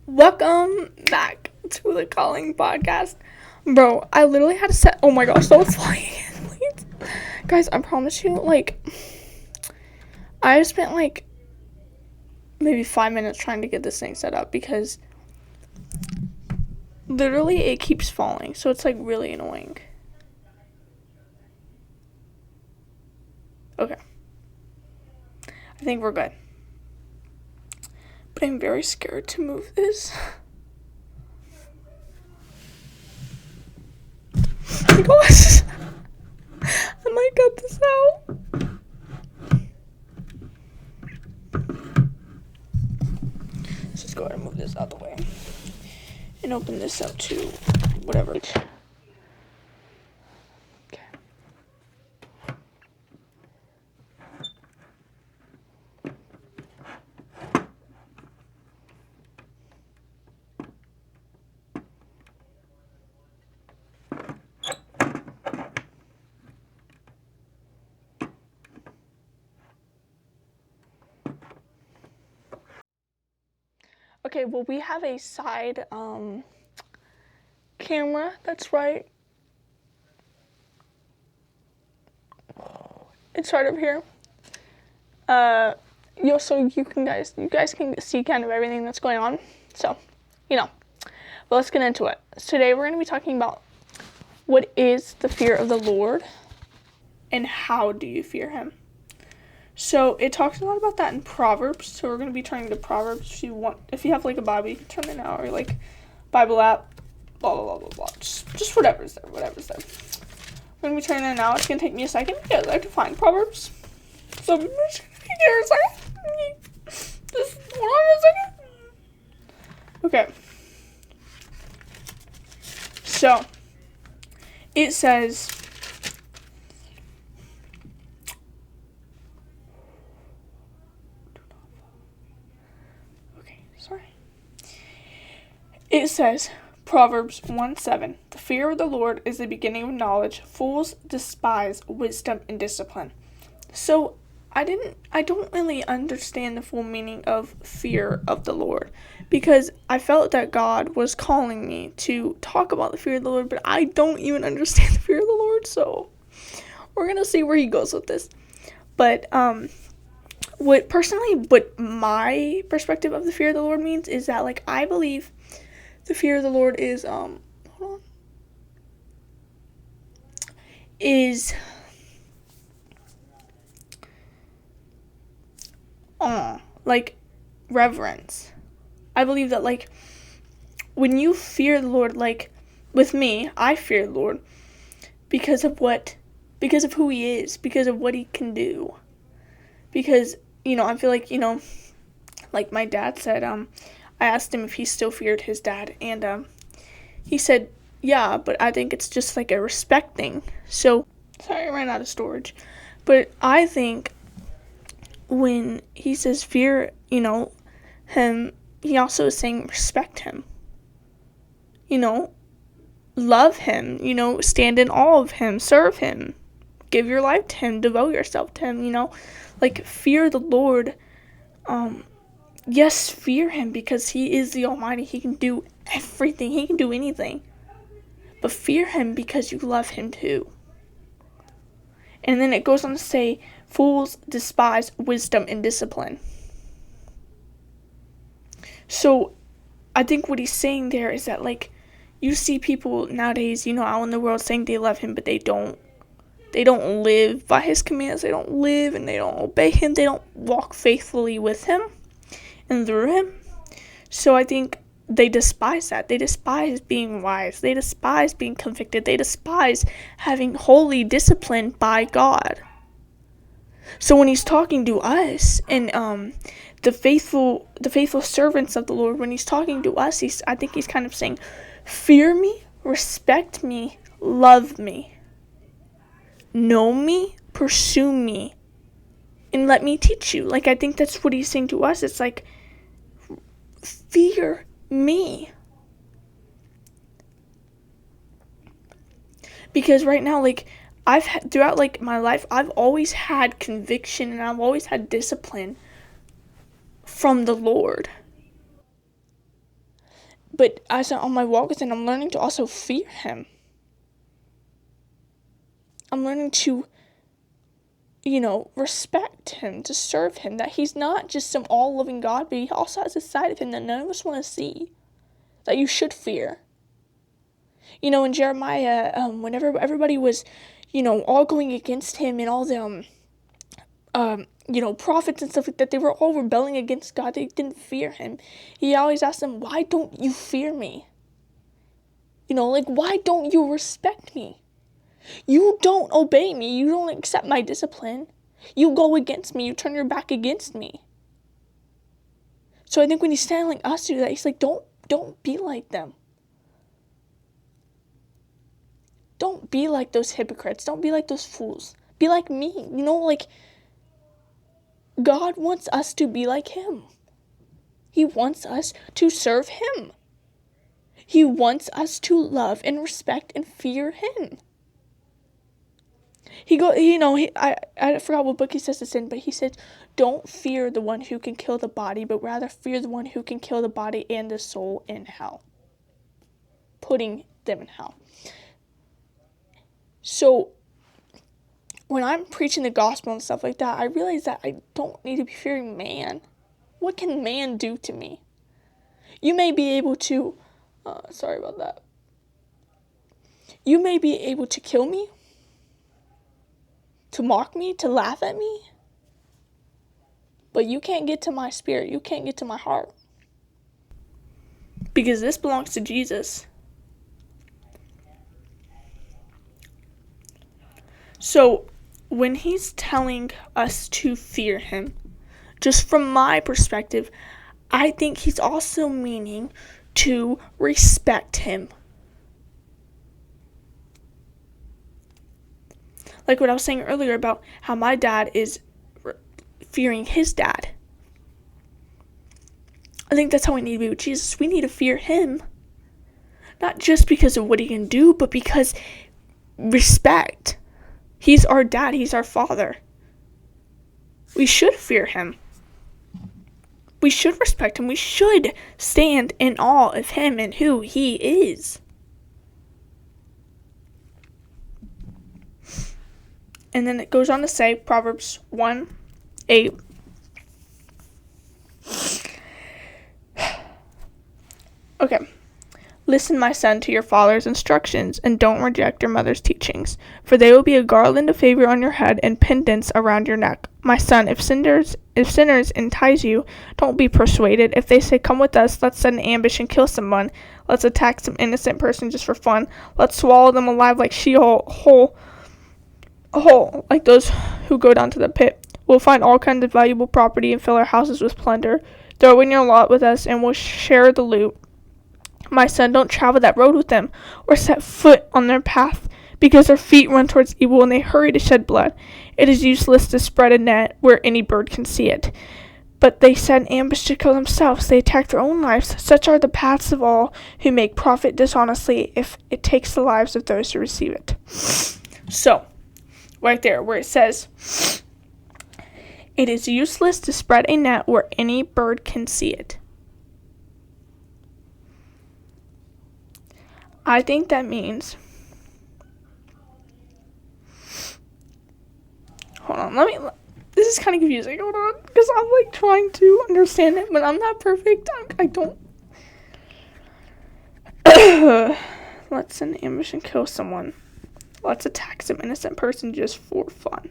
Welcome back to the Calling Podcast. Bro, I literally had to set. Oh my gosh, that was flying in, please. Guys, I promise you, I spent maybe 5 minutes trying to get this thing set up because literally it keeps falling. So it's really annoying. Okay. I think we're good. But I'm very scared to move this. Oh my gosh. I might cut this out. Let's just go ahead and move this out the way. And open this up to whatever. Okay, well, we have a side camera that's right. It's right up here. So you guys can see kind of everything that's going on. So, but let's get into it. So today we're going to be talking about what is the fear of the Lord and how do you fear him. So it talks a lot about that in Proverbs. So we're going to be turning to Proverbs. If you have a Bible, you can turn it now, or Bible app, blah blah blah blah blah. Just whatever's there. We're going to be turning that now. It's going to take me a second because I have to find Proverbs. So I'm just going to be here a second. Just hold on a second. Okay. So it says, Proverbs 1:7, the fear of the Lord is the beginning of knowledge. Fools despise wisdom and discipline. So I don't really understand the full meaning of fear of the Lord, because I felt that God was calling me to talk about the fear of the Lord, but I don't even understand the fear of the Lord, so we're going to see where he goes with this. But what my perspective of the fear of the Lord means is that I believe the fear of the Lord is reverence. I believe that when you fear the Lord, with me, I fear the Lord because of who he is, because of what he can do. Because, I feel like my dad said, I asked him if he still feared his dad, and he said, yeah, but I think it's just a respect thing. So, sorry, I ran out of storage. But I think when he says fear, him, he also is saying respect him. Love him, stand in awe of him, serve him, give your life to him, devote yourself to him, fear the Lord. Yes, fear him because he is the Almighty. He can do everything. He can do anything. But fear him because you love him too. And then it goes on to say, fools despise wisdom and discipline. So I think what he's saying there is that you see people nowadays, out in the world saying they love him, but they don't live by his commands. They don't live and they don't obey him. They don't walk faithfully with him and through him. So I think they despise that. They despise being wise. They despise being convicted. They despise having holy discipline by God. So when he's talking to us and the faithful servants of the Lord, when he's talking to us, I think he's kind of saying, fear me, respect me, love me, know me, pursue me, and let me teach you. I think that's what he's saying to us. It's fear me. Because right now, throughout my life, I've always had conviction and I've always had discipline from the Lord. But as I'm on my walk with him, I'm learning to also fear him. I'm learning to, respect him, to serve him, that he's not just some all-loving God, but he also has a side of him that none of us want to see, that you should fear. In Jeremiah, whenever everybody was, all going against him, and all the, prophets and stuff like that, they were all rebelling against God. They didn't fear him. He always asked them, why don't you fear me? Why don't you respect me? You don't obey me. You don't accept my discipline. You go against me. You turn your back against me. So I think when he's telling us to do that, he's like, don't be like them. Don't be like those hypocrites. Don't be like those fools. Be like me. God wants us to be like him. He wants us to serve him. He wants us to love and respect and fear him. I forgot what book he says this in, but he said, don't fear the one who can kill the body, but rather fear the one who can kill the body and the soul in hell. Putting them in hell. So, when I'm preaching the gospel and stuff like that, I realize that I don't need to be fearing man. What can man do to me? You may be able to, sorry about that. You may be able to kill me, to mock me, to laugh at me, but you can't get to my spirit. You can't get to my heart. Because this belongs to Jesus. So, when he's telling us to fear him, just from my perspective, I think he's also meaning to respect him. Like what I was saying earlier about how my dad is fearing his dad. I think that's how we need to be with Jesus. We need to fear him. Not just because of what he can do, but because respect. He's our dad. He's our father. We should fear him. We should respect him. We should stand in awe of him and who he is. And then it goes on to say, Proverbs 1:8. Okay. Listen, my son, to your father's instructions, and don't reject your mother's teachings, for they will be a garland of favor on your head and pendants around your neck. My son, if sinners entice you, don't be persuaded. If they say, come with us, let's set an ambush and kill someone. Let's attack some innocent person just for fun. Let's swallow them alive like Sheol, whole, like those who go down to the pit. We'll find all kinds of valuable property and fill our houses with plunder. Throw in your lot with us, and we'll share the loot. My son, don't travel that road with them, or set foot on their path, because their feet run towards evil and they hurry to shed blood. It is useless to spread a net where any bird can see it. But they set an ambush to kill themselves. They attack their own lives. Such are the paths of all who make profit dishonestly, if it takes the lives of those who receive it. So, right there where it says, it is useless to spread a net where any bird can see it. I think that means, hold on, this is kind of confusing, hold on, because I'm trying to understand it, but I'm not perfect. I don't. Let's send an ambush and kill someone. Let's attack some innocent person just for fun.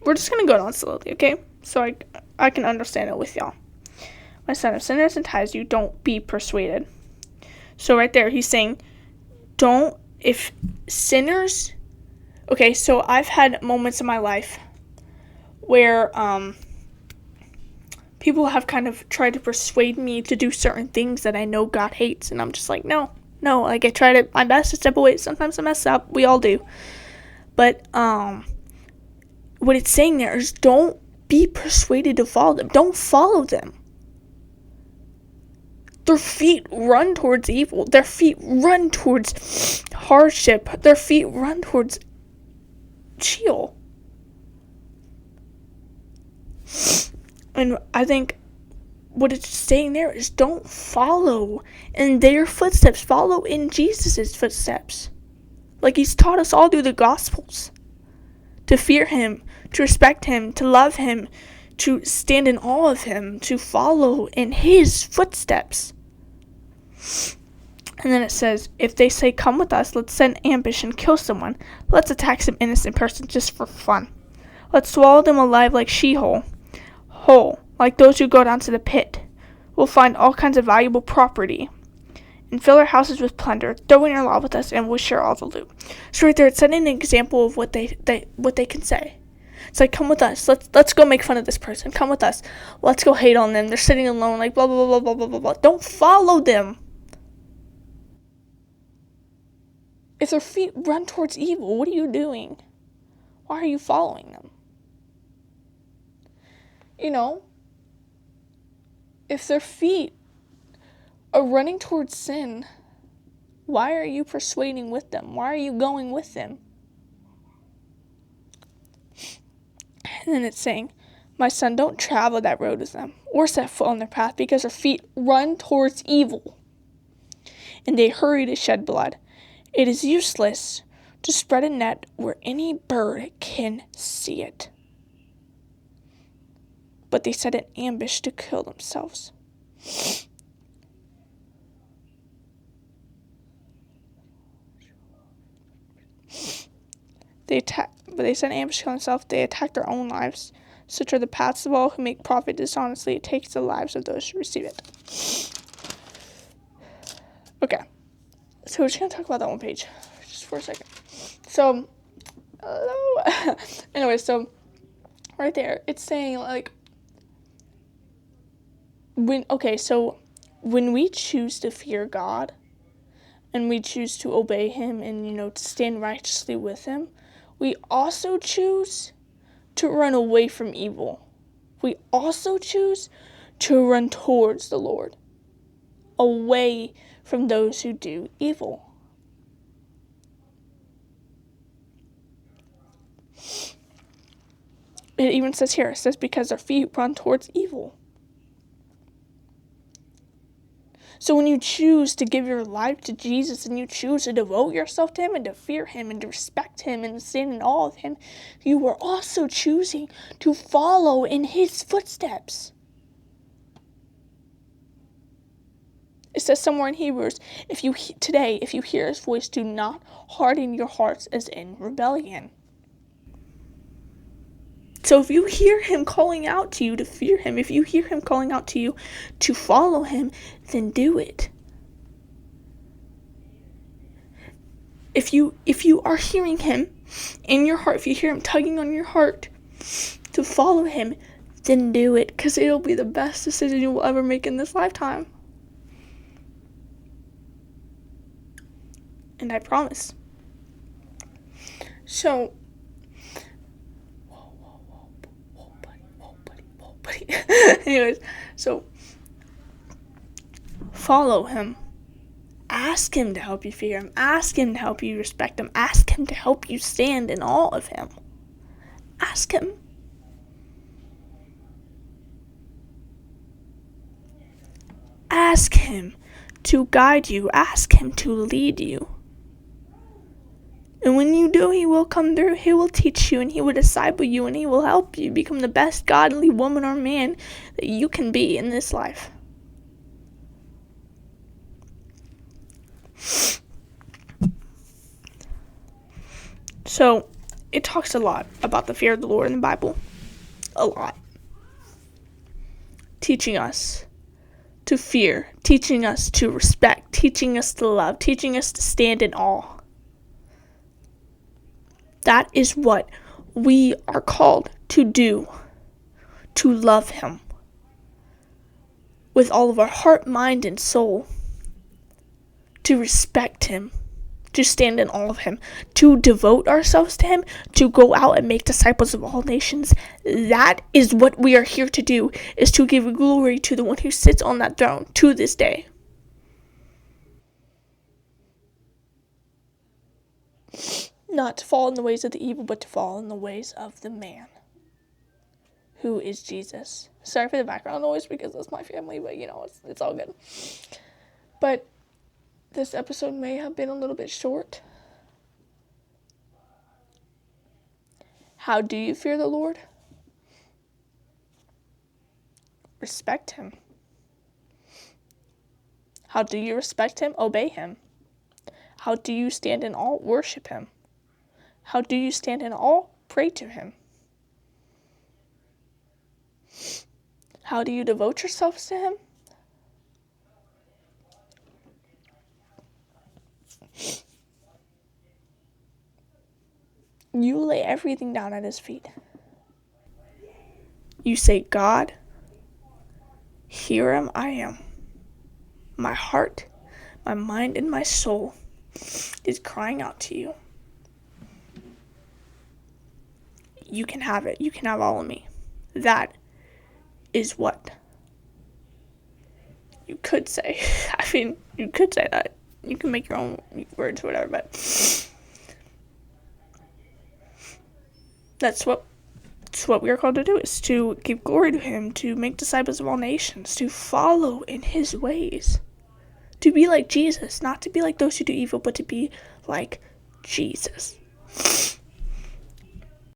We're just going to go down slowly, okay? So I can understand it with y'all. My son, if sinners entice you, don't be persuaded. So right there, he's saying, if sinners, okay, so I've had moments in my life where people have kind of tried to persuade me to do certain things that I know God hates, and I'm just like, no, I try my best to step away. Sometimes I mess up, we all do. But what it's saying there is, don't be persuaded to follow them. Don't follow them. Their feet run towards evil. Their feet run towards hardship. Their feet run towards Sheol. And I think what it's saying there is don't follow in their footsteps. Follow in Jesus' footsteps. Like he's taught us all through the Gospels. To fear him, to respect him, to love him, to stand in awe of him, to follow in his footsteps. And then it says, if they say, come with us, let's set an ambush and kill someone. Let's attack some innocent person just for fun. Let's swallow them alive like Sheol, whole, like those who go down to the pit. We'll find all kinds of valuable property and fill our houses with plunder. Throw in your lot with us and we'll share all the loot. So right there, it's setting an example of what they can say. It's like, come with us. Let's go make fun of this person. Come with us. Let's go hate on them. They're sitting alone, like blah, blah, blah, blah, blah, blah, blah. Don't follow them. If their feet run towards evil, what are you doing? Why are you following them? If their feet are running towards sin, why are you persuading with them? Why are you going with them? And then it's saying, my son, don't travel that road with them or set foot on their path because their feet run towards evil and they hurry to shed blood. It is useless to spread a net where any bird can see it. But they set an ambush to kill themselves. They set an ambush to kill themselves. They attack their own lives. Such are the paths of all who make profit dishonestly. It takes the lives of those who receive it. Okay. So we're just going to talk about that one page just for a second. So, anyway, so right there, it's saying like, when we choose to fear God and we choose to obey him and, to stand righteously with him, we also choose to run away from evil. We also choose to run towards the Lord, away from those who do evil. It even says here, because their feet run towards evil. So when you choose to give your life to Jesus and you choose to devote yourself to him and to fear him and to respect him and to stand in awe of him, you are also choosing to follow in his footsteps. It says somewhere in Hebrews, if you hear his voice, do not harden your hearts as in rebellion. So if you hear him calling out to you to fear him, if you hear him calling out to you to follow him, then do it. If you are hearing him in your heart, if you hear him tugging on your heart to follow him, then do it, because it'll be the best decision you will ever make in this lifetime. And I promise. So, buddy. Anyways, so follow him. Ask him to help you fear him. Ask him to help you respect him. Ask him to help you stand in awe of him. Ask him. Ask him to guide you. Ask him to lead you. And when you do, he will come through. He will teach you and he will disciple you and he will help you become the best godly woman or man that you can be in this life. So, it talks a lot about the fear of the Lord in the Bible. A lot. Teaching us to fear, teaching us to respect, teaching us to love, teaching us to stand in awe. That is what we are called to do, to love him with all of our heart, mind, and soul, to respect him, to stand in awe of him, to devote ourselves to him, to go out and make disciples of all nations. That is what we are here to do, is to give glory to the one who sits on that throne to this day. Not to fall in the ways of the evil, but to fall in the ways of the man who is Jesus. Sorry for the background noise because that's my family, but it's all good. But this episode may have been a little bit short. How do you fear the Lord? Respect him. How do you respect him? Obey him. How do you stand in awe? Worship him. How do you stand in awe? Pray to him. How do you devote yourselves to him? You lay everything down at his feet. You say, God, here am I. My heart, my mind, and my soul is crying out to you. You can have it. You can have all of me. That is what you could say. I mean, you could say that. You can make your own words or whatever, but that's what we are called to do, is to give glory to him, to make disciples of all nations, to follow in his ways, to be like Jesus, not to be like those who do evil, but to be like Jesus.